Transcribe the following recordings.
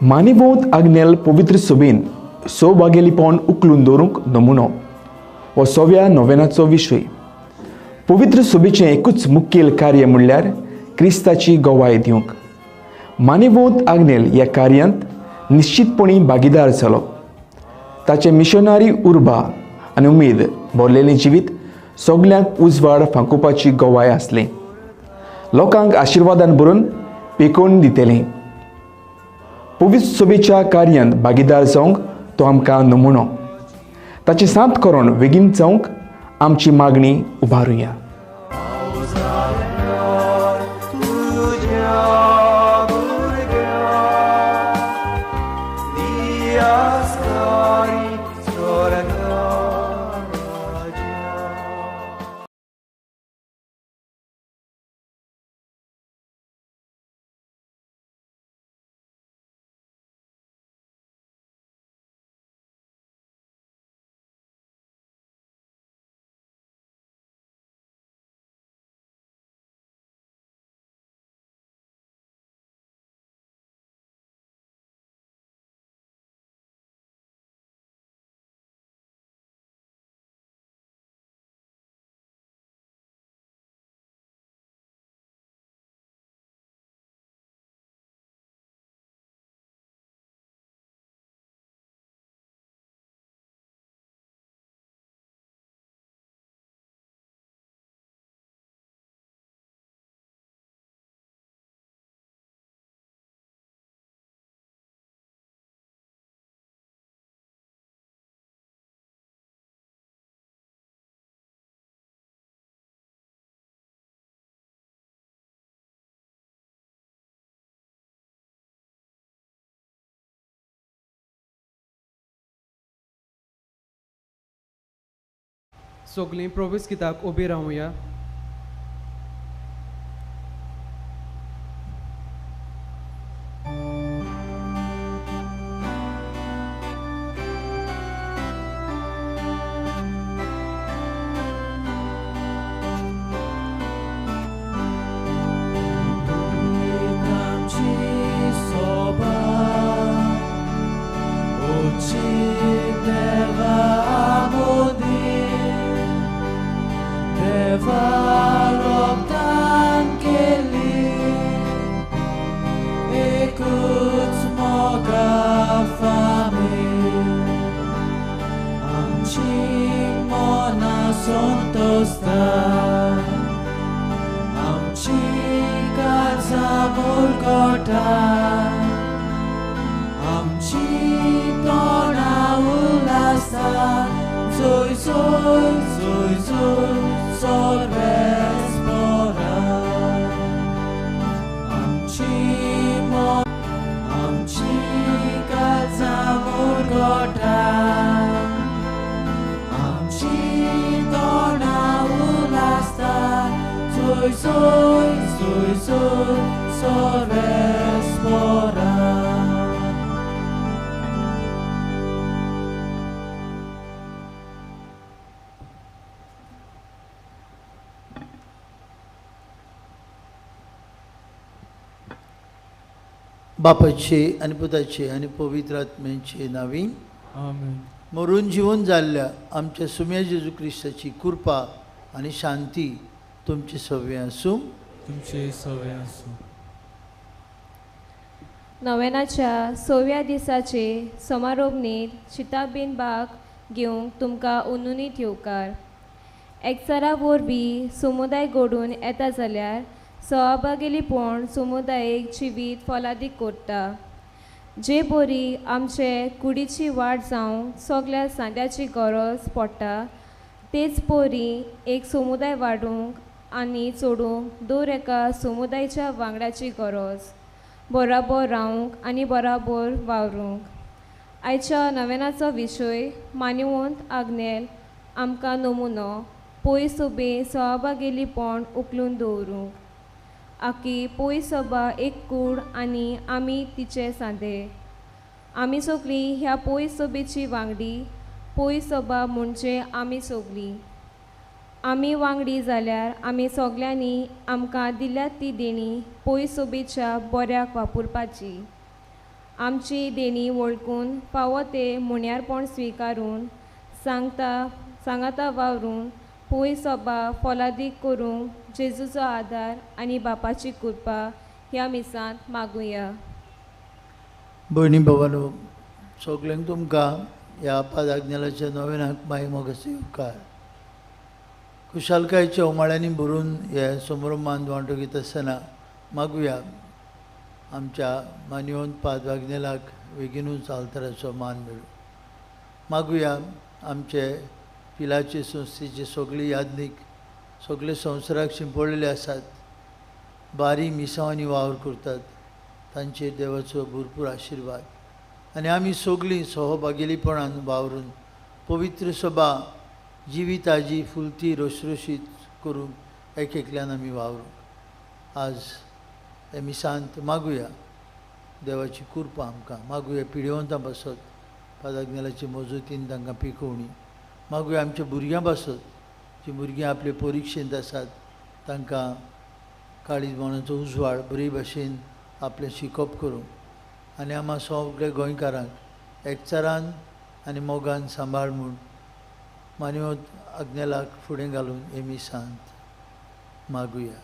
मानिवोंत आग्नेल पवित्र सभेन सौभाग्यलीपण उखलून दवरूंक नमुनो हो सव्या नोवेनाचो विशय. पवित्र सभेचें एकूच मुखेल कार्य म्हणल्यार क्रिस्ताची गोवाय दिवंक. मानिवोंत आग्नेल ह्या कार्यांत निश्चितपणी भागीदार जालो. ताचें मिशनरी उर्बा आनी उमेद भरलेलें जिवीत सगल्यांक उजवाड फांकुपाची गोवाय आसलें. लोकांक आशिर्वादान भरून पेकोवन दितेलें. पवित्र सभेच्या कार्यांत भागीदार जावंक तो आमकां नमुनो. ताचें सांत करून बेगीन जावंक आमची मागणी उबारुया. सगळीं प्रोवीस कित्याक उबी रावुया. बापाचे आनी पुताचे आनी पवित्र आत्म्याचे नांवी आमेन. मरून जिवन जाल्ल्या आमच्या सुम्या जेजू क्रिस्ताची कृपा आनी शांती तुमचे सगळे आसूं. तुमचे सवय आसूं. नोवेनाच्या 6व्या दिसाचे समारोपणीत शिताबीन भाग घेवंक तुमकां उनुनीत येवकार. एकचारा वरवीं समुदाय घडून येता जाल्यार सहभागिलीपण समुदायीक जिवीत फलादीक करता. जे बरी आमचे कुडीची वाड जावं सगल्या सांद्याची गरज पडटा तेच बरी एक समुदाय वाडूंक आनी चोडूंक दर एका समुदायाच्या वांगड्याची गरज बराबर रावंक आनी बराबर वावरूंक. आयच्या नोवेनाचो विशय मानिवंत आग्नेल आमकां नमुनो पयस सभे सहभागिलीपण उखलून दवरूंक. आखी पयस सभा एक कूड आनी आमी तिचे सांदे. आमी सगळीं ह्या पयस सभेची वांगडी. पयस सभा म्हणजे आमी सगळीं. आमी वांगडी जाल्यार आमी सगल्यांनी आमकां दिल्यात ती देणी पयस सभेच्या बऱ्याक वापरपाची. आमची देणी वळखून फावो ते मुण्यारपण स्विकारून सांगाता वावरून पोय सोबा फोलादीक करूंक जेजूचो आदार आनी बापाची कृपा ह्या मिसांत मागुया. भयणी भावानो, सगल्यांक तुमकां ह्या आग्नेलाच्या नोवेनाक मागीर मोगाचो उपकार. खुशालकायेच्या उमाळ्यांनी भरून हे समारंभांत वांटो घेत आसतना मागुया आमच्या मानिवंत आग्नेलाक बेगीनूच आल्ताराचो मान मेळूं. मागुया आमचे पिलाचे संस्थेचे सगळे यादनीक सगळे संवसाराक शिंपडलेले आसात, बारी मिसांवांनी वावर करतात, तांचे देवाचो भरपूर आशिर्वाद आनी आमी सगळीं सहभागिलीपणान वावरून पवित्र सभा जिविताची फुलती रसरशीत करूंक एकल्यान आमी वावरूंक आज हे मिसांत मागुया देवाची कृपा आमकां. मागुया पिडेवंतां बसत पादाग्नेलाचे मजतीन तांकां पिकोवणी. मागुया आमच्या भुरग्यां बसत जी भुरगीं आपले परिक्षेंत आसात तांकां काळीज मनाचो उजवाड बरे भाशेन आपलें शिकप करूंक आनी आम्हा सगळे गोंयकारांक एकचारान आनी मोगान सांबाळ म्हूण मानिवंत आग्नेलाक फुडें घालून हे मिसांत मागुया.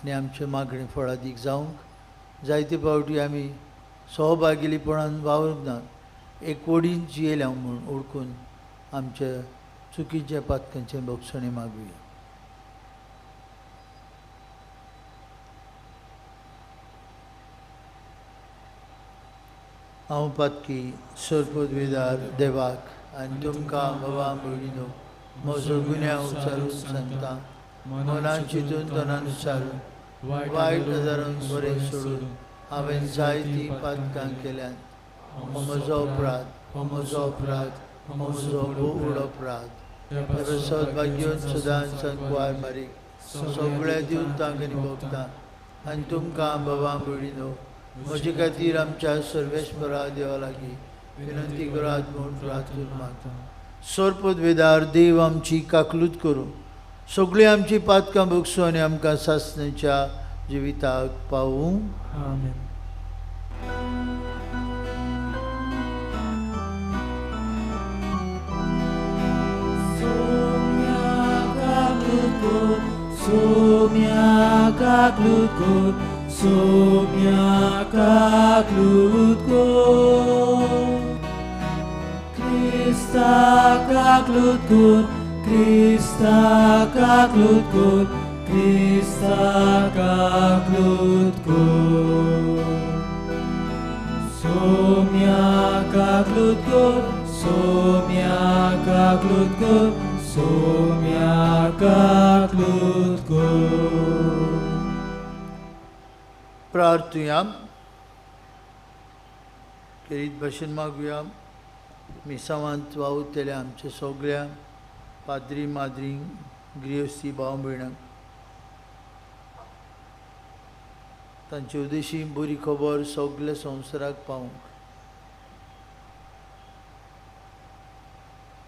आनी आमचें मागणें फळादीक जावंक जायते फावटी आमी सहभागिलीपणान वावरूंक ना, एकवडीन जियेल्या म्हूण ओळखून आमचे चुकीचे पातकांचे भक्षणे मागुया. हांव पातकी सरपदवेदार देवाक आनी तुमकां बाबा भयणीनो म्हजो गुन्यांव उचारून सांगता. मनान चिंतून तोंडान उच्चारून वायट नदरांक बरें सोडून हांवें जायतीं पातकां केल्यात. हो म्हजो अपराध, हो म्हजो अपराध, हो म्हजो व्हड अपराध. हे सौभाग्यवन सदांच संकवार मारीक सगळ्या दिवतांक आनी भोगतां आनी तुमकां बाबा भयणीनो म्हजे खातीर आमच्या सर्वेश्वरा देवा लागीं विनंती करात म्हूण प्रार्थून मागता. सरपदवेदार देव आमची काकलूत करूं, सगळीं आमची पातकां भोगसूं आनी आमकां सासणेच्या जिविताक पावूं. आमेन. प्रार्थुया. खेरीत भाशेन मागुया मिसांवांत वावुरतेल्या आमच्या सगळ्या पाद्री माद्री गिरेस्ती भाव भयणांक तांचे उद्देशी बरी खबर सगळ्या संवसाराक पावूंक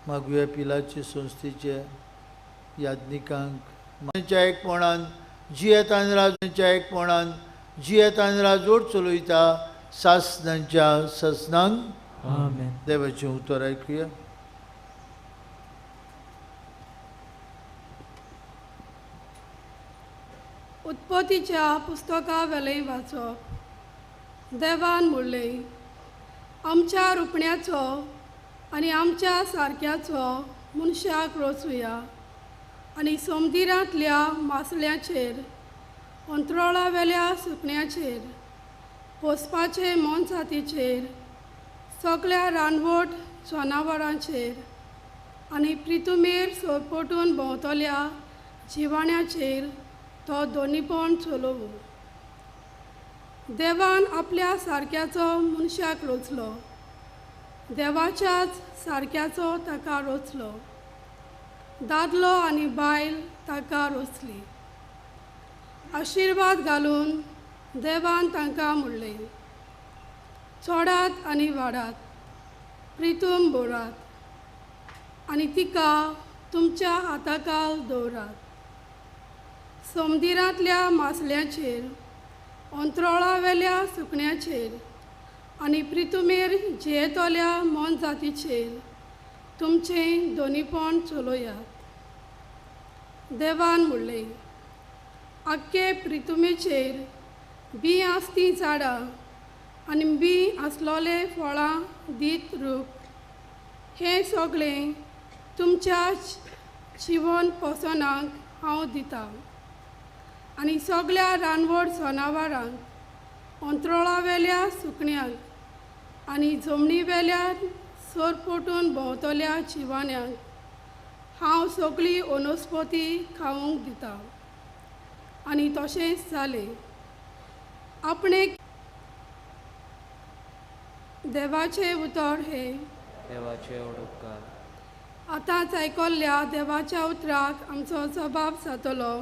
मागुया पिलाचे संस्थेचे यादनिकांक एकपणान जियेतान राजच्या एकपणान जियेतान राजवट चलयता सासणांच्या ससनांक आमेन. देवाचें उतर आयकुया. उत्पत्तीच्या पुस्तका वेलें वाचप. देवान म्हणलें, आमच्या रुपण्याचो आनी आमच्या सारक्याचो मनशाक रचुया आनी समुद्रांतल्या मासळ्यांचेर, अंतराळा वेल्या सुकण्याचेर, पोसपाचे मनशातीचेर, सगळ्या रानवट जनावरांचेर आनी पृथ्वीर सोरपटून भोंवतल्या जिवाण्याचेर तो दोनीपण चलोवं. देवान आपल्या सारक्याचो मनशाक रचलो, देवाच्याच सारक्याचो ताका रचलो, दादलो आनी बायल ताका रचली. आशिर्वाद घालून देवान तांकां म्हणलें, चडात आनी वाडात, प्रितूम भरात आनी तिका तुमच्या हाताखाल दवरात. समुद्रांतल्या मासल्यांचेर, अंतराळा वेल्या सुकण्याचेर आनी प्रितुमेर जियेतोल्या मन जातीचेर तुमचें दोनीपण चलोयात. देवान म्हणलें, आख्खे प्रितुमेचेर बी आसती झाडां आनी बी आसलोले फळां दीत रूख हें सगळें तुमच्या जिवन पोसोनाक हांव दितां. आनी सगळ्या रानवड जनावरांक, अंतरोळा वेल्या सुकण्यांक आनी जमनी वेल्या सोरपोटून भोंवतल्या जिवाण्यांक हांव सगळी वनस्पती खावंक दितां. आनी तशेंच जालें. आपणें देवाचें उतर हे देवाचे ओडुपकार. आतांच आयकल्ल्या देवाच्या उतराक आमचो जबाब जातलो.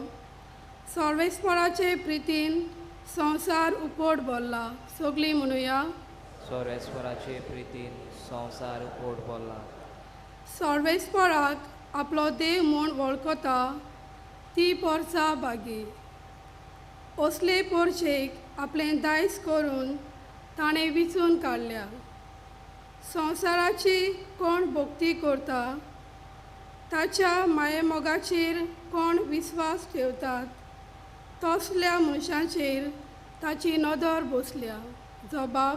सर्वेस्पराचे प्रितीन संवसार उपोड भरला. सगळीं म्हणुया, सर्वेस्वराचे प्रितीन संवसार उपोड बोल्ला. सर्वेस्पराक आपलो देव म्हूण वळखता ती पोरसां बागी. असले पोरशेक आपलें दायज करून ताणें विचून काडल्या. संवसाराची कोण भक्ती करता, ताच्या मायेमोगाचेर कोण विस्वास ठेवतात, तसल्या मनशांचेर ताची नदर बसल्या. जबाब,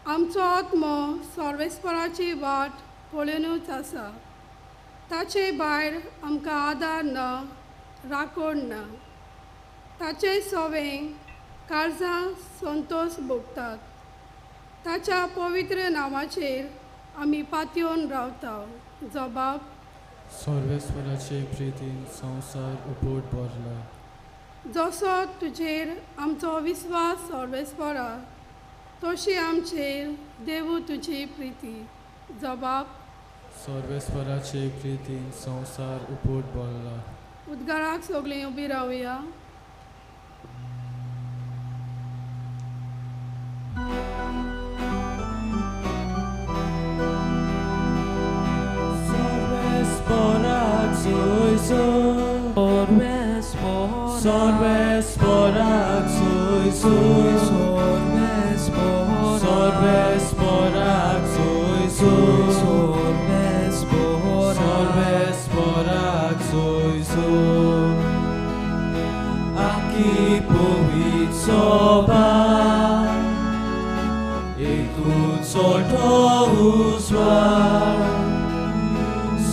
आमचो आत्मो सर्वेस्पराची वाट पळोवनूच आसा. ताचे भायर आमकां आदार ना, राखण ना. ताचे सवें काळजां संतोश भोगतात. ताच्या पवित्र नांवाचेर आमी पातयेवन रावता. जबाब, सर्वेस्वराचे प्रितीन संवसार उपोड भरला. जसो तुजेर आमचो विस्वास सर्वेस्परा, तशी आमचेर देवू तुजी प्रिती. जबाब, सर्वेस्वराचे प्रितीन संवसार उपोड भरला. उद्गाराक सगळीं उबी रावया. सर्वेस्पराक सोयसो, सर्वेस्पराक सोयसो, सर्वेस्पराक सोयसो, सर्वेस्पराक सोयसो. Aki powit soba, ekut solto uzwar,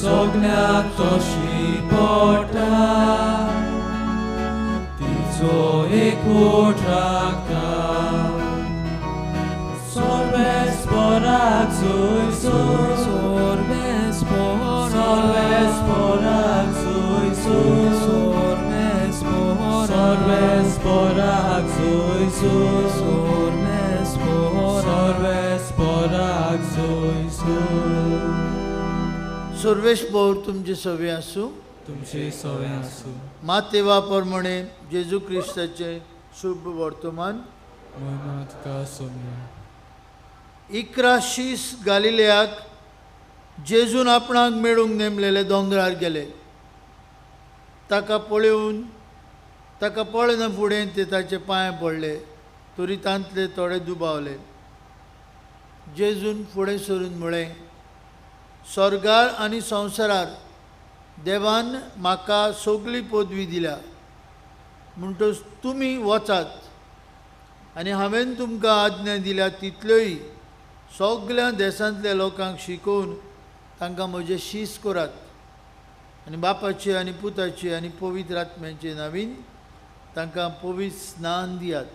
sogniak toshi porta, tizo ekut rakta. सर्वेस्पराक सोयसो, सर्वेस्पराक सोयसो, सर्वेस्पराक सोयसो, सर्वेस्पराक सोयसो. सर्वेस्पर तुमचे सवे आसूं. तुमचे सवे आसूं. मातेवा प्रमाणे जेजू क्रिस्ताचे शुभ वर्तमान. महिमा तुका सोम्या. 11 गालिलेयाक जेजून आपणाक मेळूंक नेमलेले दोंगरार गेले. ताका पळोवन ताका पळना फुडें ते ताचे पांय पडले. तुरितांतले थोडे दुबावले. जेजून फुडें सरून म्हळें, स्वर्गार आनी संवसारार देवान म्हाका सगळी पदवी दिल्या. म्हणटच तुमी वचात आनी हांवें तुमकां आज्ञा दिल्या तितल्योय सगळ्या देशांतल्या लोकांक शिकोवन तांकां म्हजें शीस करात. आनी बापाचे आनी पुताचे आनी पवित्र आत्म्याचे नांवीन तांकां पवित्र स्नान दियात.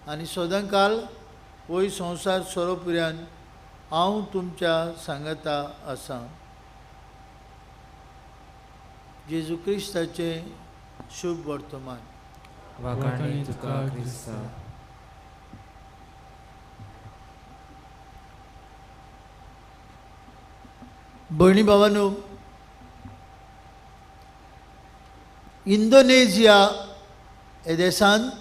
आनी सदांकाल वय संवसार सोरोपर्यंत हांव तुमच्या सांगाता आसां. जेजू क्रिस्ताचे शुभ वर्तमान. वाखाणी तुका क्रिस्ता. भयणी भावांनो, इंडोनेशिया ह्या देशांत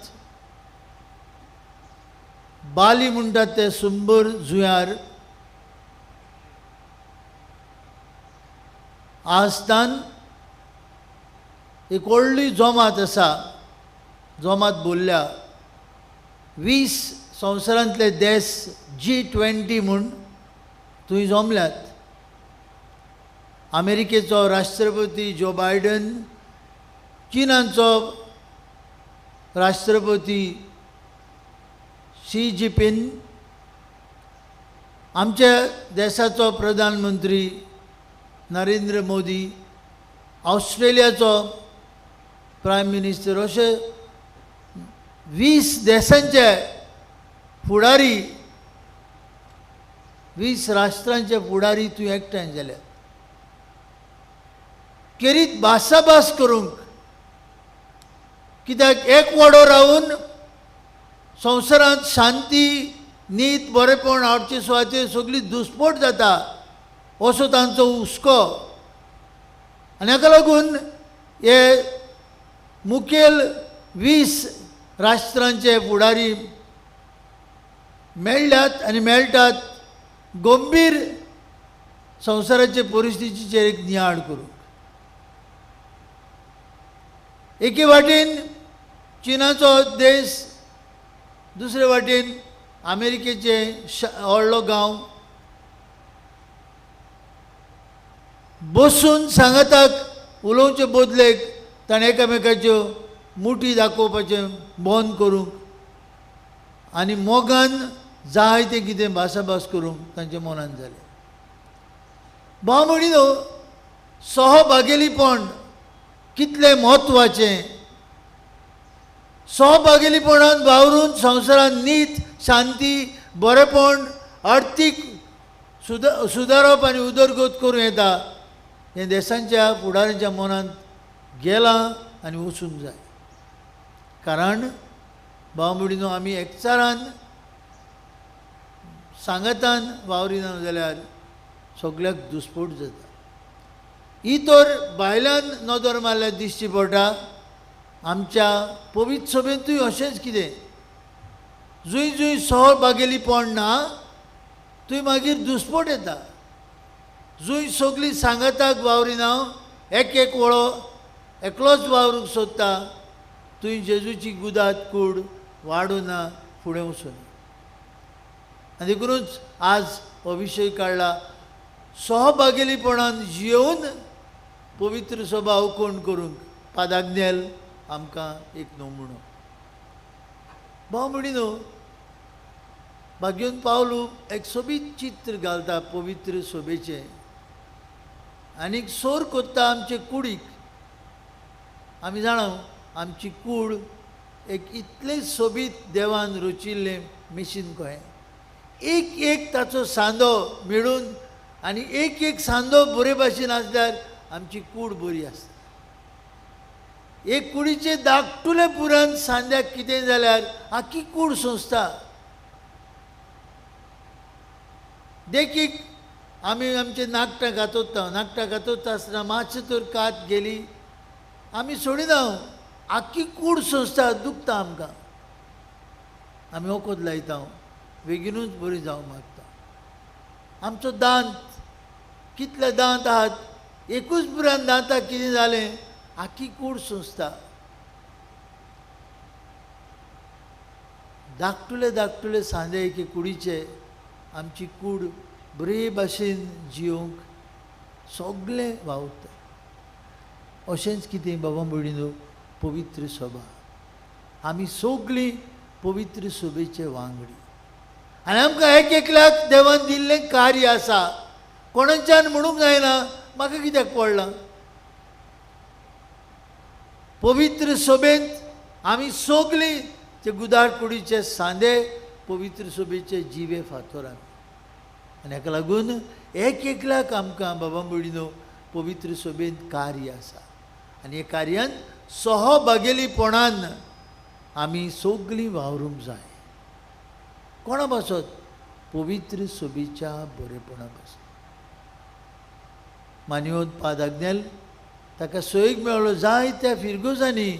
बाली म्हणटात ते सुंबर जुंयार आसतान एक व्हडली जमात आसा. जोमात बोलल्या 20 संवसारांतले देश G20 म्हूण थंय जमल्यात. अमेरिकेचो राष्ट्रपती जो बायडन, चीनाचो राष्ट्रपती शी जिनपिंग, आमच्या देशाचो प्रधानमंत्री नरेंद्र मोदी, ऑस्ट्रेलियाचो प्रायम मिनिस्टर, अशे 20 देशांचे फुडारी, 20 राष्ट्रांचे फुडारी थंय एकठांय जाल्यात. केरीत भासाभास करूंक, कित्याक एक वाडो रावून संवसारांत शांती, नीत, बरेपण हाडचे सुवातेर सगळी दुस्पोट जाता असो तांचो हुस्को. आनी हाका लागून हे मुखेल 20 राष्ट्रांचे फुडारी मेळ्ळ्यात आनी मेळटात गंभीर संवसाराचे परिस्थितीचेर एक नियाळ करूंक. एके वाटेन चीनाचो देश, दुसरे वाटेन अमेरिकेचे व्हडलो गांव, बसून सांगाताक उलोवचे बदलेक ताणें एकामेकाच्यो मुठी दाखोवपाचें बंद करूंक आनी मोगान जाय तें कितें भासाभास करूंक तांच्या मनांत जालें. भाव भयणीनो, सहभागिलीपण कितलें म्हत्वाचें. सहभागिलीपणान वावरून संवसारांत नीत, शांती, बरेपण, आर्थीक सुदारप आनी उदरगत करूं येता हें देशांच्या फुडाऱ्यांच्या मनांत गेलां आनी वचूंक जाय. कारण भाव भयणीनो, आमी एकचारान सांगतान वावरिना जाल्यार सगळ्याक दुस्पोट जाता. ही तर भायल्यान नदर मारल्यार दिश्टी पडटा. आमच्या पवित्र सभेंतूय अशेंच कितें, जंय जंय सहभागिलीपण ना थंय मागीर दुस्पोट येता. जंय सगळीं सांगताक वावरिना, एक एक वळो एकलोच वावरूंक सोदता, थंय जेजूची गुदात कूड वाडूना, फुडें वचूना. आनी देखूनच आज हो विशय काडला, सहभागिलीपणान जियेवन पवित्र सभा उखोण करूंक पादाग्नेल आमकां एक नमुनो. भाव भयणीनो, भाग्योन पावलू एक सोबीत चित्र घालता पवित्र सभेचें आनीक सोर कोत्ता आमचे कुडीक. आमी जाणा आमची कूड एक इतलें सोबीत देवान रचिल्लें मिशीन कहें. एक एक ताचो सांदो मेळून आनी एक एक सांदो बरे भाशेन आसल्यार आमची कूड बरी आसता. एक कुडीचे धाकटुले पुरान सांद्याक कितें जाल्यार आख्खी कूड सोंसता. देखीक आमी आमचे नाकटां घातोता आसतना मातशें तर कात गेली आमी सोडिना, आख्खी कूड सोंसता, दुखता आमकां. आमी वखद लायता, बेगीनूच बरी जावंक मागता. आमचो दांत, कितले दांत आहात, एकूच पुरान दांताक कितें जालें, आख्खी कूड सोंसता. धाकटुले धाकटुले सांदे एके कुडीचे आमची कूड बरे भाशेन जियोंक सगळें वावुरता. अशेंच कितें बाबा भयणीनो, पवित्र सभा. आमी सगळीं पवित्र सभेचे वांगडी आनी आमकां एक एकल्याक देवान दिल्लें कार्य आसा. कोणाच्यान म्हणूंक जायना म्हाका कित्याक पडलां. पवित्र सभेंत आमी सगळीं ते गुदार कुडीचे सांदे पवित्र सभेचे जिवे फातर आमी. आनी हाका लागून एक एकल्याक आमकां बाबा भयणीनो पवित्र सभेंत कार्य आसा. आनी हे कार्यांत सहभागिलीपणान आमी सगळीं वावरूंक जाय. कोणा पासत? पवित्र सभेच्या बरेपणा पासत. मानिवंत पादाग्नेल ताका सोयीक मेळ्ळो जायत्या फिरगोजांनी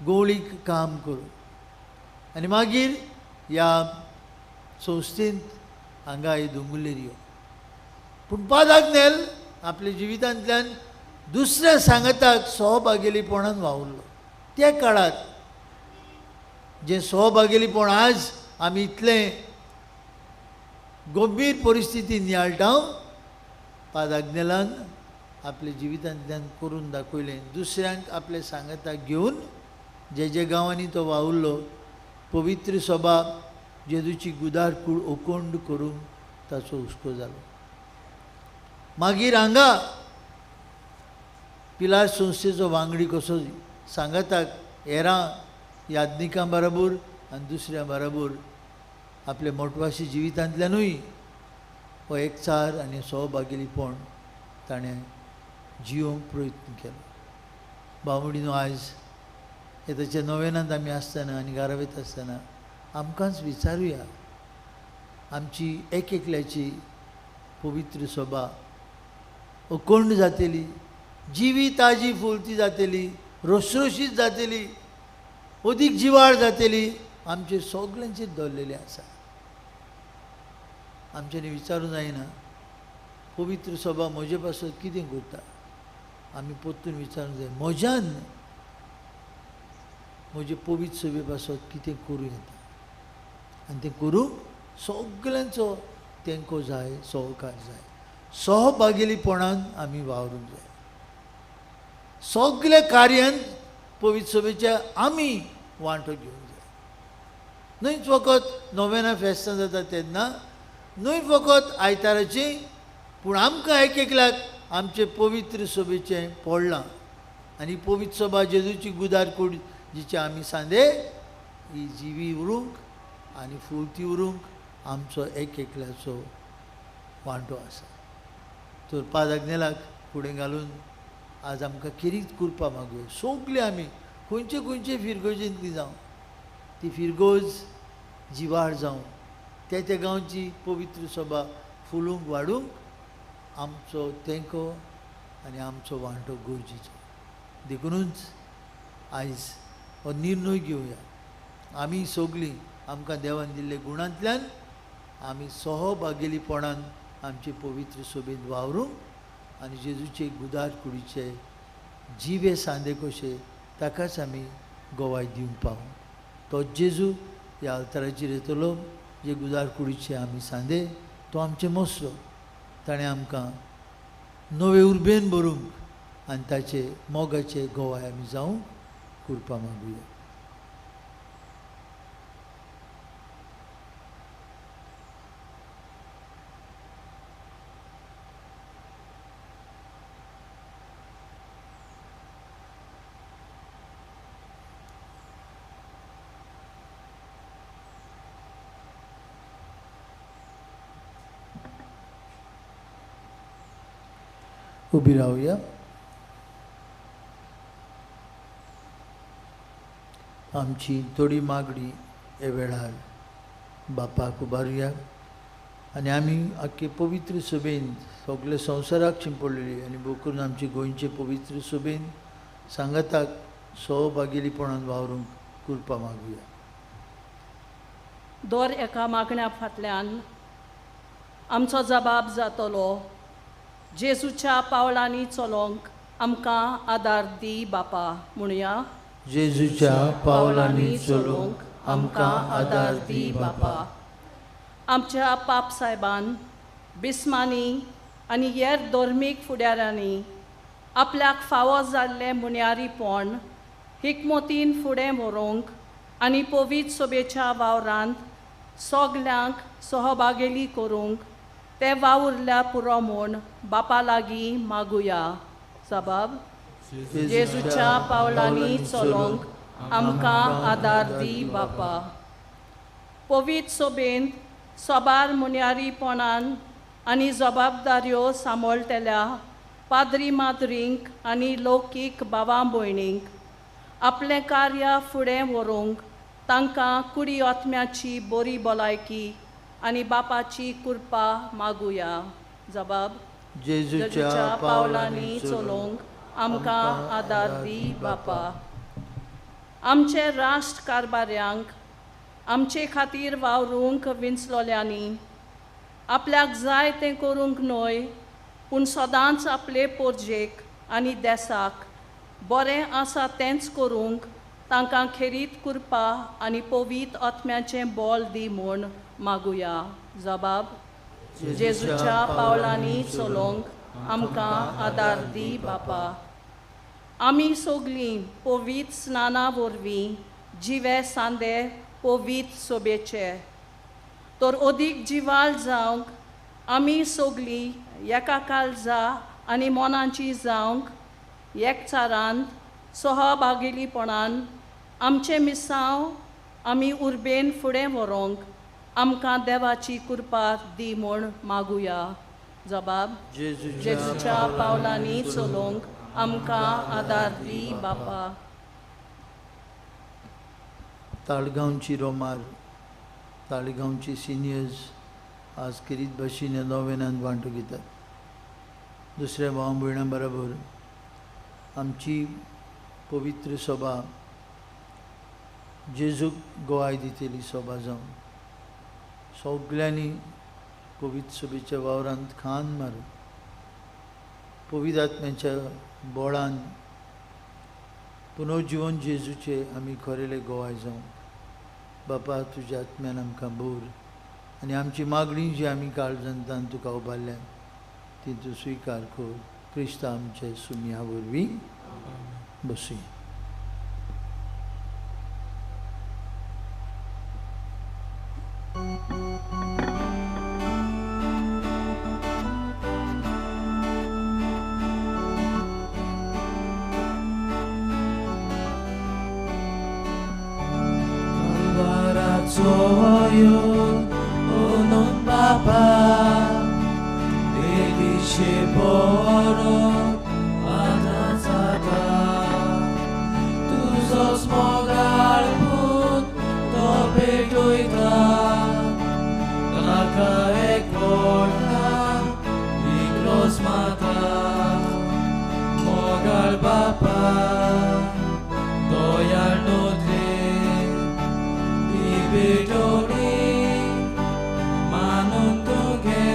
गोळीक काम करून. आनी मागीर ह्या संस्थेंत हांगा ही दोंगुल्लेर यो. पूण पादाग्नेल आपल्या जिवितांतल्यान दुसऱ्या सांगताक सहभागिलीपणान वावुरलो. त्या काळार जे सहभागिलीपण आज आमी इतलें गंभीर परिस्थिती नियाळटाव पाद आग्नेलान आपल्या जिवितांतल्यान करून दाखयलें. दुसऱ्यांक आपले सांगताक घेवन जे गांवांनी तो वावुरलो पवित्र सभा जेजूची गुदार कूड ओकोंड करूंक ताचो हुस्को जालो. मागीर हांगा पिलार संस्थेचो वांगडी कसो सांगताक हेरां याज्ञिकां बरोबर आनी दुसऱ्यां बरोबर आपल्या मोटवाशी जिवितांतल्यानूय हो एकचार आनी सहभागिलीपण ताणें जियोवंक प्रयत्न केलो. भावमडीनो आयज येताच्या नोवेनांत आमी आसतना आनी घरा वयता आसतना आमकांच विचारुया आमची एकल्याची पवित्र सभा अखंड जातली, जिवी ताजी फुलती जातली, रोसरोशीत जातली, अदीक जिवाळ जातली, आमचे सगळ्यांचेर दवरलेले आसा. आमच्यांनी विचारूं जायना पवित्र सभा म्हजे पासत कितें करता. आमी परतून विचारूंक जाय म्हज्यान म्हजे पवित्र सभे पासत कितें करूं येता. आनी तें करूंक सगळ्यांचो तेंको जाय, सहकार जाय, सहभागिलीपणान आमी वावरूंक जाय. सगळ्या कार्यांत पवित्र सभेचे आमी वांटो घेवंक जाय. न्हयच फकत नोवेना फेस्तां जाता तेन्ना, न्हय फकत आयताराची, पूण आमकां एकल्याक आमचे पवित्र सभेचें पडलां आनी पवित्र सभा जेजूची गुदार कूड जिचे आमी सांदे ही जिवी उरूंक आनी फुलती उरूंक आमचो एकल्याचो वांटो आसा. तर पाद आग्नेलाक फुडें घालून आज आमकां कितें करपा मागूया. सगळे आमी खंयचे फिरगोजेंतली जावं ती फिरगोज जिवाळ जावं त्या गांवची पवित्र सभा फुलूंक वाडूंक आमचो तेंको आनी आमचो वांटो गरजेचो. देखूनच आयज हो निर्णय घेवया आमी सगळीं आमकां देवान दिल्ले गुणांतल्यान आमी सहभागिलीपणान आमचे पवित्र सभेंत वावरूंक आनी जेजूचे गुदार कुडीचे जिवे सांदे कशे ताकाच आमी गोवाय दिवंक पावूं. तो जेजू ह्या अवताराचेर येतलो जे गुदार कुडीचे आमी सांदे तो आमचे मसलो. ताणें आमकां नवे उर्बेन भरूंक आनी ताचे मोगाचे गोवाय आमी जावंक करपा मागुया. उबी रावया. आमची थोडी मागणी हे वेळार बापाक उबारुया आनी आमी आख्खे पवित्र सभेन सगळे संवसाराक शिंपडलेली आनी भोव करून आमचे गोंयचे पवित्र सभेन सांगताक सहभागिलीपणान वावरूंक करपा मागुया. दर एका मागण्या फाटल्यान आमचो जबाब जातलो जेजूच्या पावलांनी चलोंक आमकां आदार दी बापा. म्हणुया जेजूच्या पावलांनी चलोंक आमकां आदार दी बापा. आमच्या पाप साहेबान बिस्मांनी आनी हेर धर्मीक फुडाऱ्यांनी आपल्याक फावो जाल्लें मुन्यारीपण हिकमतीन फुडें व्हरूंक आनी पवित्र सभेच्या वावरांत सगल्यांक सहभागिली करूंक ते वावुरल्या पुरो म्हूण बापा लागीं मागुया. जबाब जेजूच्या पावलांनी चलोंक आमकां आदार दी बापा. पवित्र सभेंत सोबार मुन्यारीपणान आनी जबाबदाऱ्यो सांबाळटल्या पाद्री माद्रींक आनी लौकीक भावां भयणींक आपलें कार्य फुडें व्हरूंक तांकां कुडी आत्म्याची बरी भलायकी आनी बापाची कृपा मागुया. जबाब जेजूच्या पावलांनी चलोंक आमकां आदार दी बापा. आमचे राष्ट्र कारभाऱ्यांक आमचे खातीर वावरूंक विंचलोल्यांनी आपल्याक जाय तें करूंक न्हय पूण सदांच आपले पोरजेक आनी देसाक बरें आसा तेंच करूंक तांकां खेरीत करपा आनी पवित आत्म्याचें बोल दी म्हूण मागुया. जबाब: जेजूच्या पावलांनी चलोंक आमकां आदार दी बापा. आमी सगळीं पवित स्नाना वरवीं जिवे सांदे पवित सोबेचे तर अदीक जिवाळ जावंक आमी सगळीं एका काळजा आनी मोनाची जावंक एकचारान सहभागिलीपणान आमचें मिसांव आमी उर्बेन फुडें व्हरूंक आमकां देवाची कृपा दी म्हूण मागुया. जबाब: जेजूच्या पावलांनी चलोंक आमकां आदार दी बापा. ताळगांवची रोमार, ताळगांवची सिनियर्स आज करीत भाशेन ह्या नोवेनांत वांटो घेतात. दुसऱ्या भाव भयणां बरोबर आमची पवित्र सभा जेजूक गोवाय दितेली सभा जावन सगळ्यांनी पवित्र सभेच्या वावरांत खान मारून पवित्र आत्म्याच्या बोळान पुनर्जीवन जेजूचे आमी खरेले गोवाय जावं. बापा, तुज्या आत्म्यान आमकां भोर आनी आमची मागणी जी आमी काळजांतान तुका उबारल्या ती तूं स्विकार कर. क्रिस्ता आमचे सुमया वरवीं. बसूया. Soyun onun baba Devişi boro anazada Tuzos mogar put Tobe doida Taka ekorda Mikros mata Mogar baba Doyar nodre Ibedoni manuntuge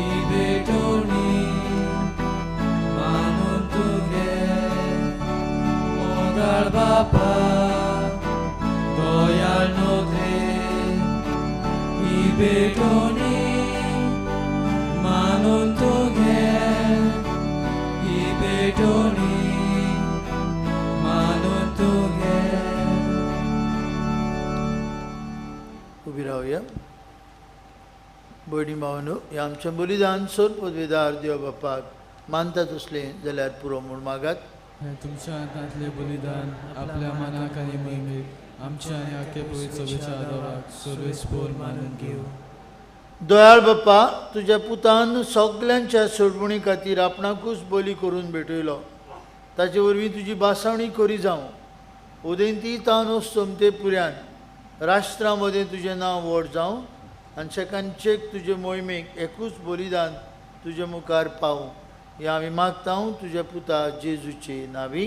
Ibedoni manuntuge Mogar bapa doyal nodre Ibedoni manuntuge Ibedoni manuntuge. उभी राहूया. बडी भावनो, हे आमचें बलिदान सोर पदवेदार देव बापाक मानतात असलें जाल्यार पुरो म्हूण मागात. हे तुमच्या हातांतलें बलिदान आपल्या मनाक आनी मोहिमेक आमच्या आनी आख्या पवित्र सभेच्या आदाराक सर्वेस्पोर मानून घेवं. दयाळ बाप्पा, तुज्या पुतान सगळ्यांच्या सोडवणी खातीर आपणाकूच बली करून भेटयलो. ताचे वरवीं तुजी बासावणी करी जावं. उदेंती तावन सोमते पुर्यान राष्ट्रां मदें तुजें नांव व्हड जावं आनी शेकांचेक तुजे मोहिमेक एकूच बलिदान तुजे मुखार पावूं. हें आमी मागतां तुज्या पुता जेजूचे नांवी.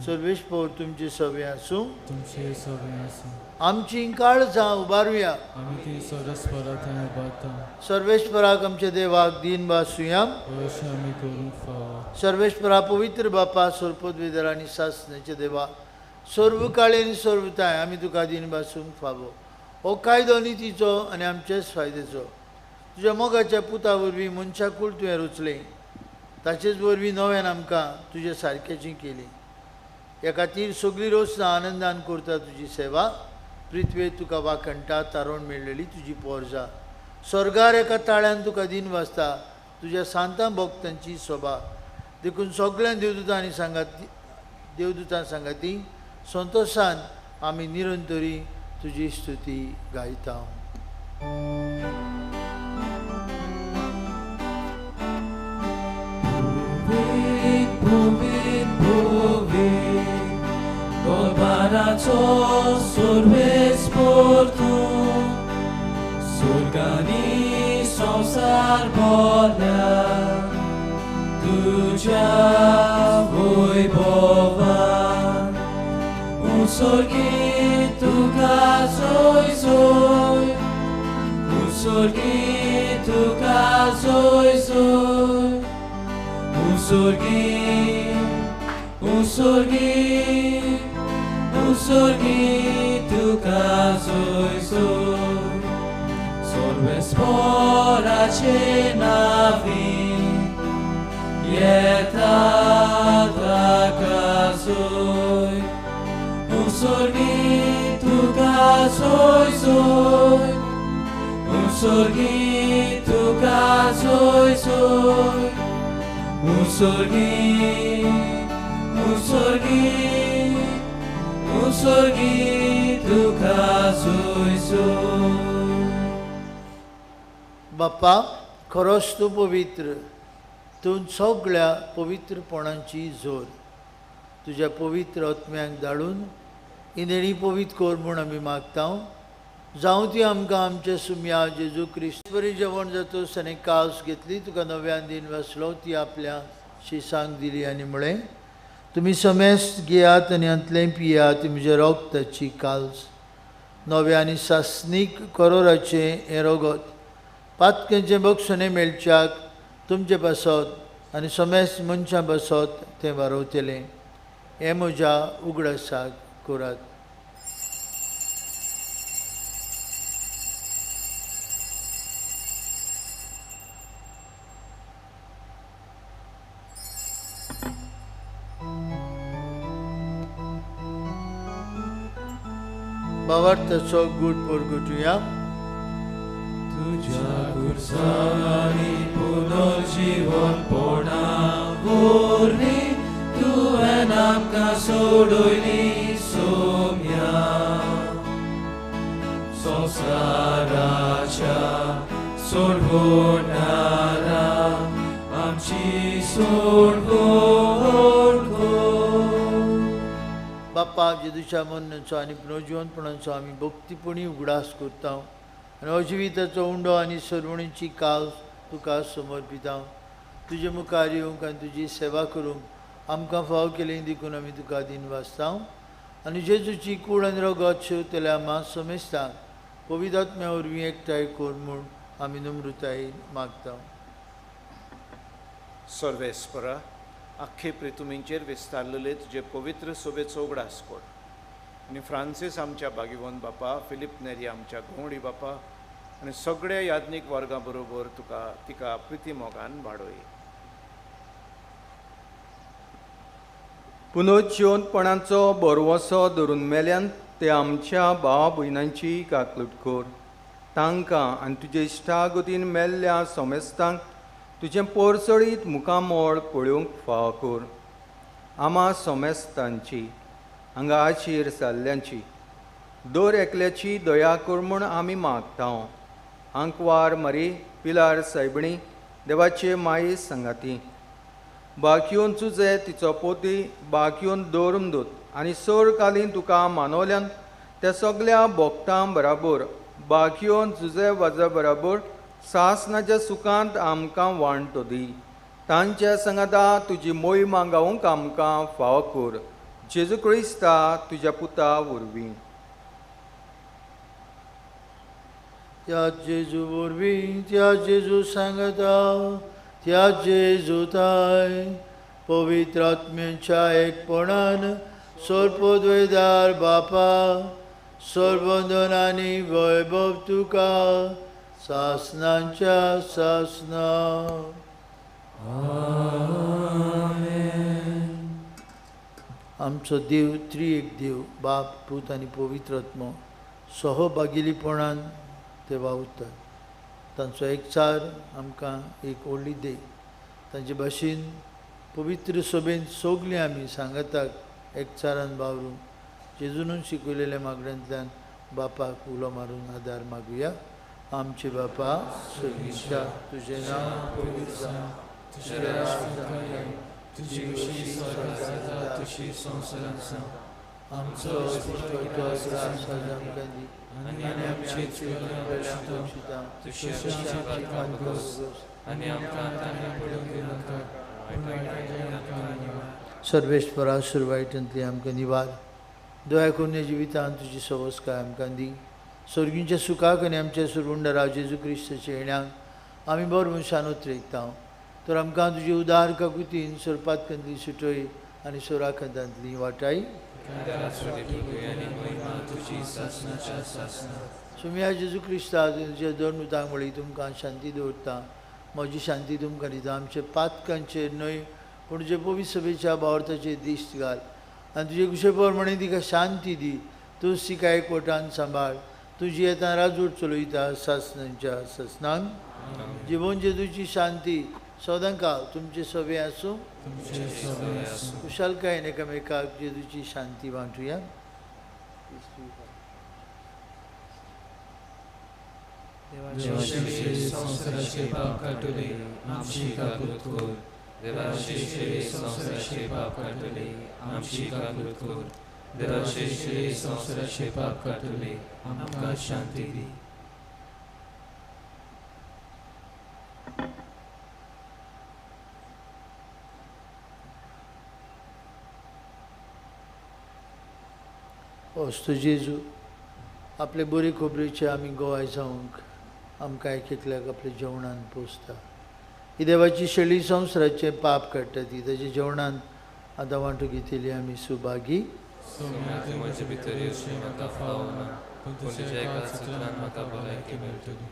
सर्वेस्पोर तुमचे सवे आसूं. तुमचे सवे आसूं. आमची काळजां उबारुया. आमी ती सर्वेस्पराक उबारता. सर्वेस्पराक आमच्या देवाक दिन भासूया. अशें आमी करूंक फावो. सर्वेस्परा पवित्र बापा सोरपदवेदार आनी सासण्याचे देवा सर्व काळे आनी सर्वताय आमी तुका दिन भासूंक फावो. हो कायदो नितीचो आनी आमचेच फायद्याचो. तुज्या मोगाच्या पुता वरवीं मनशाकूळ तुवें रचलें. ताचेच वरवीं नव्यान आमकां तुजे सारकेची केली. ह्या खातीर सगळीं रोसां आनंदान करता तुजी सेवा. पृथ्वेक तुका वाखणटा तारोण मेळलेली तुजी पोरजा. स्वर्गार एका ताळ्यान तुका दिन वाजता तुज्या सांतां भक्तांची सभा. देखून सगळ्या देवदूतां सांगाती संतोशान आमी निरंतरी तुजी स्तुती गायता. Golbaraco सर्वेस्पोर तूं स्वर्गानी संसार भरला तुझ्या वैभवान उसर्गी तुका जोय जोय उसर्गी तुका जोय जोय उसर्गी Usorgi tuka soy soy, sorvesporace navi, yetata soy. Usorgi tuka soy soy, usorgi tuka soy soy, usorgi, usorgi, usorgi tuka soy soy. बाप्पा खरोच तूं पवित्र, तूं सगळ्या पवित्रपणांची जोर तुज्या पवित्र आत्म्यांक धाडून इनेणी पवित्र कोर म्हूण आमी मागता. जावं ती आमकां आमच्या सुम्या जेजू क्रिस्त बरी जेवण जातो आनी कास घेतली तुका नव्यान दिन वाचलो ती आपल्या शिसांक दिली आनी म्हळें तुमी समेस्त घेयात आनी अंतलें पियात म्हज्या रोगताची काल्स नव्या आनी सासनीक करोराचें हें रोगत पातकेंचें बक्षणें मेळच्याक तुमचे बसत आनी समेस्त मनशां बसत तें वारोवतलें हें म्हज्या उगडासाक करात. भावार्थाचो गूढ परगटुया. तुझ्या कुर्सानी पुनर्जीवन पोणा वरवीं तुवें आमकां सोडयली सोम्या संवसाराच्या सोडवणारा आमची सोडवण कर. बाप्पा जेजूच्या मरणाचो आनी पुनर्जीवनपणाचो आमी भक्तीपणी उगडास करता आनी अजिविताचो उंडो आनी सरवणीची काल तुका समर्पिता. तुजे मुखार येवंक आनी तुजी सेवा करूंक आमकां फाव केलें देखून आमी तुका दिन वाचता आनी जेजूची कूड आनी रगत शेवतल्या आमा समेस्तांक पवित्र आत्म्या वरवीं एकठांय कोर म्हूण आमी नम्रताय मागता. सर्वेस्परा आख्खे पृथ्वीचेर विस्तारलेले तुजे पवित्र सोबेचो उगडास कोर आनी फ्रांसीस आमच्या बागीवन बापा, फिलीप नेरी आमच्या घोवडी बापा आनी सगळ्या याज्ञीक वर्गां बरोबर तिका प्रिती मोगान वाडोय. पुनर्जीवनपणाचो बरवसो धरून मेल्यान ते आमच्या भाव भयणांची काकलूट कर. तांकां आनी तुजे इश्टागतीन मेल्ल्या समेस्तांक तुजें परसळीत मुखामोळ पळोवंक फाव कर. आमा समेस्तांची आंगाचेर जाल्ल्यांची दर एकल्याची दया कर म्हूण आमी मागता. आंकवार मारी पिलार सायबणी देवाचे माई संगाती बाकियोन चुजे तिचो पोती बाकियोन दवरून दोत आनी सर कालीन तुका मानवल्यान त्या सगळ्या भोगतां बराबर बाकियोन झुजे वाजा बराबर सासनाच्या सुखांत आमकां वांटो दी. तांच्या संगाता तुजी मोहीमा गावूंक आमकां फाव कर. जेजू क्रिस्ता तुज्या पुता वरवीं. त्या जेजू वरवीं त्या जेजू सांगता त्या जेजूताय पवित्र आत्म्याच्या एकपणान सोरपोद्वेदार बापा सोरबंदन आनी वैभव तुका सासनांच्या सासना. आमचो देव त्रिएक देव बाप पूत आनी पवित्र आत्मो सहभागिलीपणान ते वावुरतात. तांचो एकचार आमकां एक व्हडली देख. तांचे भाशेन पवित्र सभेन सगलीं आमी सांगताक एकचारान वावरूंक जेजून शिकयलेल्या मागण्यांतल्यान बापाक उलो मारून आदार मागुया. आमचे बापा स्वर्गीच्या तुजें नांव पवित्र जावं, तुजें राज्य येवं, तुजी कशी स्वर्गांत जाता तशी संवसारांत जावं. आमचो दिसपट्टो त्रास आमकां दी आनी आमची चुकां तशी आनी आमकां तांणे पडून दिनाका पूण वायटांतल्यान आमकां निवार. सर्वेश्वरा सुरवायटांतली आमकां निवार. दया करून ह्या जिवितांत तुजी सवस्काय आमकां दी. स्वर्गींच्या सुखाक आनी आमच्या सुरवंडरा जेजू क्रिस्ताच्या येण्याक आमी बरो मनशान उतरयता. तर आमकां तुजी उदार काकुतीन सोरपात कंदी सुटय आनी सोराखंतांतली वाटाय सुम्या जेजू क्रिस्ता तुमचे दोन उतांक वळी तुमकां शांती दवरता म्हजी शांती तुमकां दिता आमचे पातकांचेर न्हय पूण तुजे पवित्र सभेच्या बावरताचेर दिश्ट घाल आनी तुजे कुशे प्रमाणे तिका शांती दी तूं तिका एकवटान सांबाळ तुजी येता राजवट चलयता सासणांच्या सासणांक जिवन जेजूची शांती सदांकाळ तुमचे सभे आसूं कुशालकायेन एकामेकाक जेजूची शांती वांटुया. देवाचे संसाराचे पाप काटले आमची काकूत कोर. देवाचे संसाराचे पाप काटले आमची काकूत कोर. देवाचे संसाराचे पाप काटले आमकां शांती दी. वस्तू जेजू आपले बरे खोबरेचे आमी गोवाय जावंक आमकां एक एकल्याक आपल्या जेवणान पोसता. ही देवाची शेळी संवसाराचे पाप काडटा ती ताच्या जेवणान आतां वांटू घेतिली आमी सुभागी. म्हजे भितर येवचें म्हाका फावना पूण तुज्या एका सुत्रान म्हाका भलायकी मेळटली.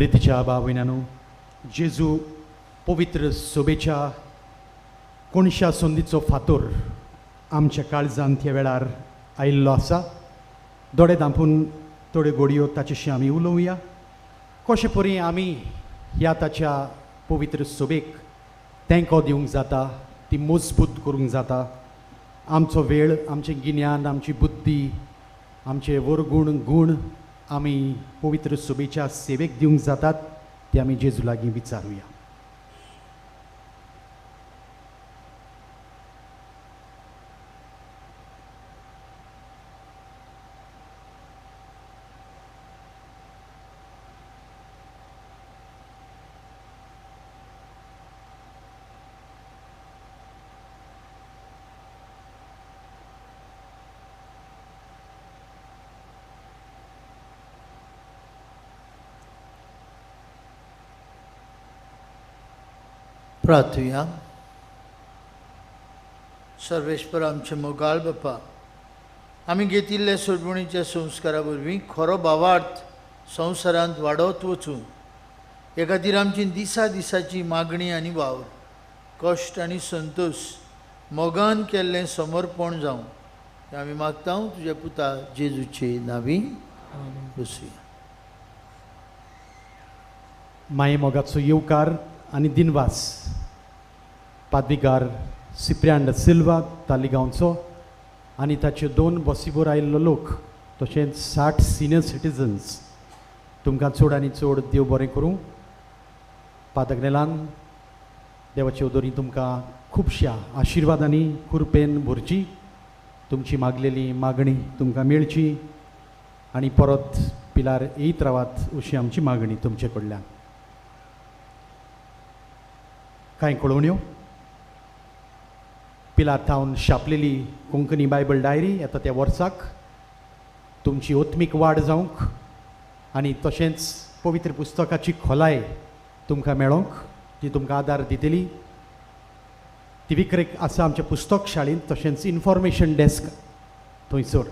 प्रितीच्या भावयणांनो, जेजू पवित्र सोबेच्या कोणशा संदीचो फातोर आमच्या काळजांत ह्या वेळार आयिल्लो आसा. दोळे धांपून थोड्यो घडयो ताचेशी आमी उलोवया. कशे परी आमी ह्या ताच्या पवित्र सोबेक तेंको दिवंक जाता, ती मजबूत करूंक जाता. आमचो वेळ, आमचें गिन्यान, आमची बुद्धी, आमचे वरगूण गूण आमी पवित्र सोबेच्या सेवेक दिवंक जातात, ते आमी जेजू लागीं विचारुया. प्रार्थुया. सर्वेश्वर आमचे मोगाळ बापा, आमी घेतिल्ल्या सोडवणीच्या संस्कारा वरवीं खरो भावार्थ संवसारांत वाडत वचून हे खातीर आमची दिसा दिसाची मागणी आनी वावर, कश्ट आनी संतोश मोगान केल्लें समर्पण जावं हें आमी मागता तुज्या पुता जेजूचे नांवी. बसुया. माये मोगाचो येवकार आनी दिनवास पाद्विकार सिप्रियान सिल्वा तालिगांवचो आनी ताचे 2 बसीबोर आयिल्लो लोक, तशेंच 60 सिनियर सिटिजन्स, तुमकां चड आनी चड देव बरें करूं. पादग्नेलान देवाचे उदोरी तुमकां खुबश्या आशिर्वादांनी कुरपेन भरची, तुमची मागलेली मागणी तुमकां मेळची आनी परत पिलार येयत रावात अशी आमची मागणी तुमचे कडल्यान. कांय कळोवण्यो. पिलार थावन छापलेली कोंकणी बायबल डायरी येता त्या वर्साक तुमची ओत्मीक वाड जावंक आनी तशेंच पवित्र पुस्तकाची खोलाय तुमकां मेळोंक, ती तुमकां आदार दितली. ती विक्रेक आसा आमच्या पुस्तक शाळेंत, तशेंच इन्फॉर्मेशन डेस्क थंयसर.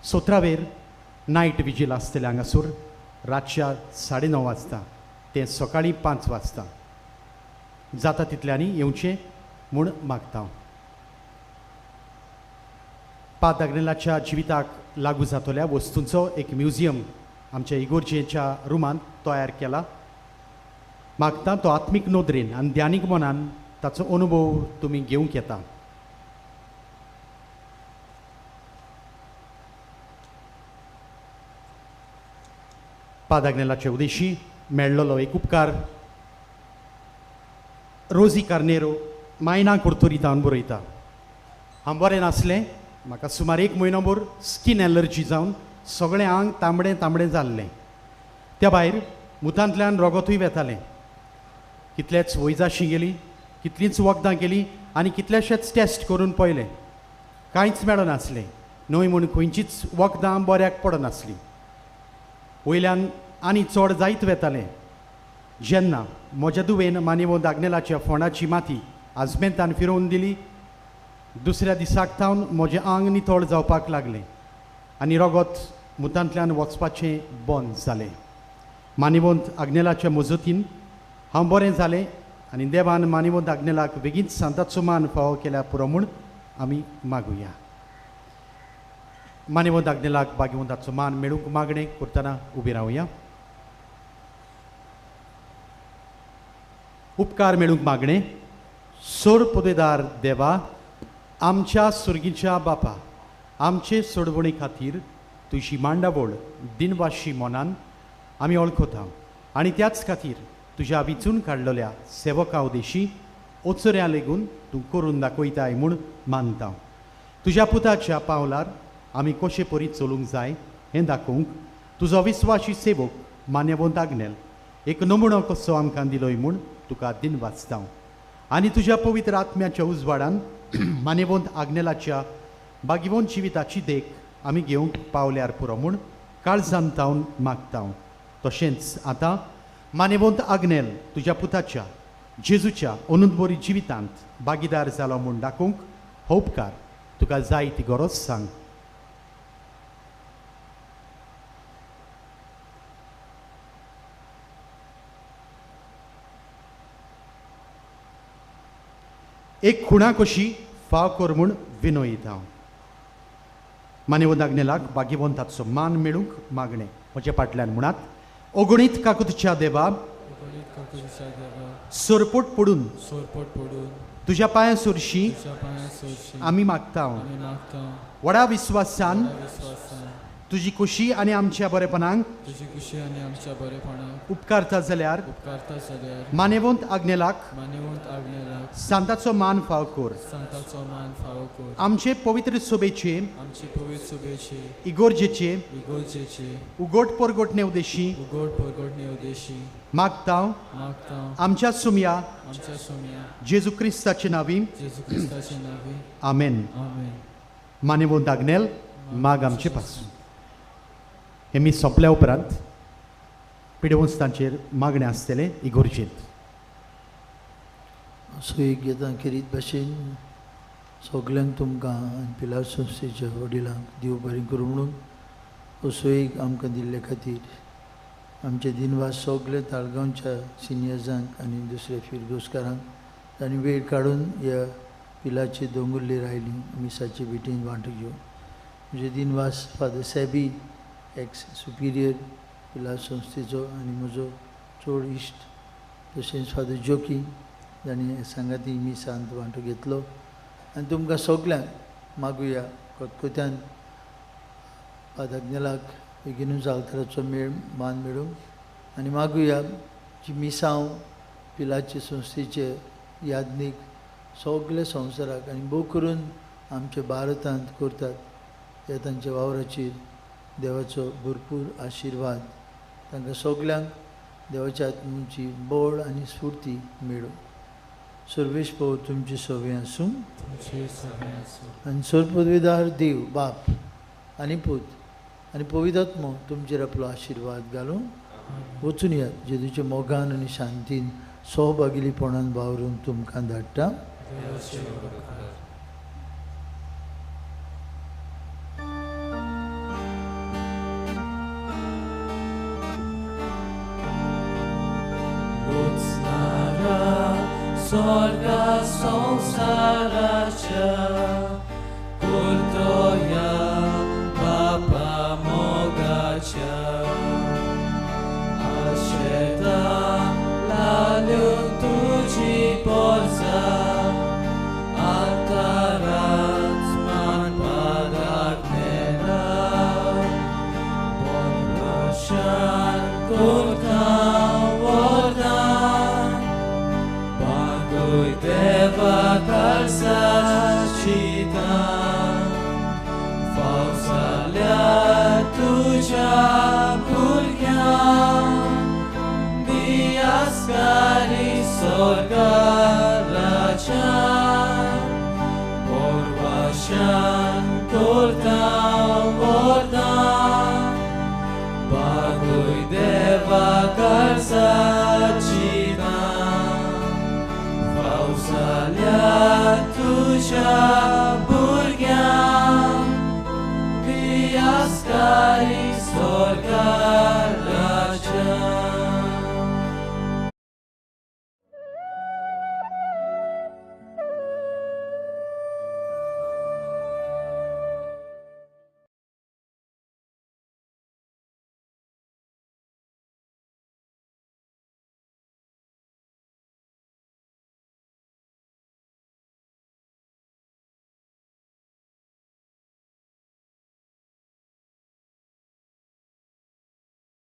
17वेर नायट विजील आसतलें हांगासर रातच्या 9:30 वाजता ते सकाळीं 5 वाजता. जाता तितल्यांनी येवचें म्हूण मागता. पाद अग्नेलाच्या जिविताक लागू जातल्या वस्तूंचो एक म्युजियम आमच्या इगोर्जेच्या रुमांत तयार केला. मागता तो आत्मीक नोदरेन आनी ध्यानीक मनान ताचो अनुभव तुमी घेवंक येता. पाद अग्नेलाचे उदेशी मेळ्ळलो एक उपकार रोजी कार्नेरो मायना कुर्तोरीतावन बरयता. हांव बरें नासलें, म्हाका सुमार 1 म्हयनोभर स्कीन एलर्जी जावन सगळें आंग तांबडें तांबडें जाल्लें. त्या भायर मुतांतल्यान रगतूय वेतालें. कितलेच वैजाशी गेली, कितलींच वखदां गेलीं आनी कितलेशेच टेस्ट करून पळयलें, कांयच मेळनासलें. न्हय म्हूण खंयचीच वखदां बऱ्याक पडनासलीं. वयल्यान आनी चड जायत वेतालें. जेन्ना म्हज्या दुवेन मानेवंत आग्नेलाच्या फोंडाची माती आजमेंतान फिरोवन दिली, दुसऱ्या दिसाक थावन म्हजें आंग नितळ जावपाक लागलें आनी रगत मुतांतल्यान वचपाचें बंद जालें. मानेवंत आग्नेलाच्या मजतीन हांव बरें जालें आनी देवान मानेवंत आग्नेलाक बेगीनच सांताचो मान फावो केल्या पुरो म्हूण आमी मागुया. मानेवंत आग्नेलाक भाग्यवंताचो मान मेळूंक मागणें करतना उबी रावया. उपकार मेळूंक मागणें. सोर पोदेदार देवा, आमच्या सुर्गीच्या बापा, आमचे सोडवणे खातीर तुजी मांडावळ दिनवाशी मनान आमी वळखता आनी त्याच खातीर तुज्या विचून काडलेल्या सेवका उदेशी ओचऱ्या लेगून तूं करून दाखयताय म्हूण मानता. तुज्या पुताच्या पावलार आमी कशे परी चलूंक जाय हें दाखोवंक तुजो विस्वासी सेवक मान्यवंत आग्नेल एक नमुनो कसो आमकां दिलोय म्हूण तुका दिन वाचता. आनी तुज्या पवित्र आत्म्याच्या उजवाडान मानेवंत आग्नेलाच्या भाग्यवंत जिविताची देख आमी घेवंक पावल्यार पुरो म्हूण काळजान तावन मागता. तशेंच आतां मानेवंत आग्नेल तुज्या पुताच्या जेजूच्या अनंतबरी जिवितांत भागीदार जालो म्हूण दाखोवंक हो उपकार तुका जाय ती गरज सांग. एक खुणा कशी फाव कर म्हूण विनयता हांव. मानेवंत आग्नेलाक भाग्यवंताचो मान मेळूंक मागणें म्हजे फाटल्यान म्हणात. अगणीत काकुतच्या देवा सोरपोट पडून तुज्या पांयां सुरशी आमी मागता. व्हडा विस्वासान तुजी खुशी आनी आमच्या बरेपणांक उपकारता जाल्यार मानेवंत आग्नेलाक सांताचो मान फाव कर. आमचे पवित्र सोबेचे इगोर्जेचे उगोट परगोट नेवदेशी मागता आमच्या सुमया जेजू क्रिस्ताचे नांवी आमेन. मानेवंत आग्नेल माग आमचे पासून. हे मी सोंपल्या उपरांत पिडेवंतांचेर मागणें आसतलें इगोर्जेंत. सोयीक घेता खेरीत भाशेन सगल्यांक तुमकां आनी पिलार संस्थेच्या वडिलांक देव बरें करूं म्हणून हो सोयीक आमकां दिल्ले खातीर आमचे दिनवास सगळे ताळगांवच्या सिनियर्सांक आनी दुसऱ्या फिरगोसकारांक तांणी वेळ काडून ह्या पिलाची दोंगुल्ली आयली मिसाची भेटीन वांटो घेवन. म्हणजे दिनवास फादर सॅबी एक्स सुपिरियर पिलार संस्थेचो आनी म्हजो चड इश्ट. तशेंच फादर जोकी जाणी सांगाती मिसांत वांटो घेतलो. आनी तुमकां सगल्यांक मागुया कोतकोत्यान फादर आग्नेलाक बेगीनूच आल्ताराचो मान मेळूंक आनी मागुया जी मिसांव पिलाचे संस्थेचे यादनीक सगळे संवसाराक आनी भोव करून आमच्या भारतांत करतात त्या तांच्या वावराचेर देवाचो भरपूर आशिर्वाद तांकां सगल्यांक देवाच्या आत्म्याची बळ आनी स्फूर्ती मेळो. सर्वेश पो तुमचे सोबे आसूं आनी सर्वपदवीदार देव बाप आनी पूत आनी पवित्रात्मो तुमचेर आपलो आशिर्वाद घालून वचून यात. जेजूच्या मोगान आनी शांतीन सहभागिलीपणान वावरून तुमकां धाडटा. Sorga संसाराच्या करतोया बापा मोगाच्या आशेता लालून तुझी पोरसा आताराच मान पादाक नेला बोनशान तुमकां वरदान Deva kalsa chita Fausalia tuja purgya Diaskari sorga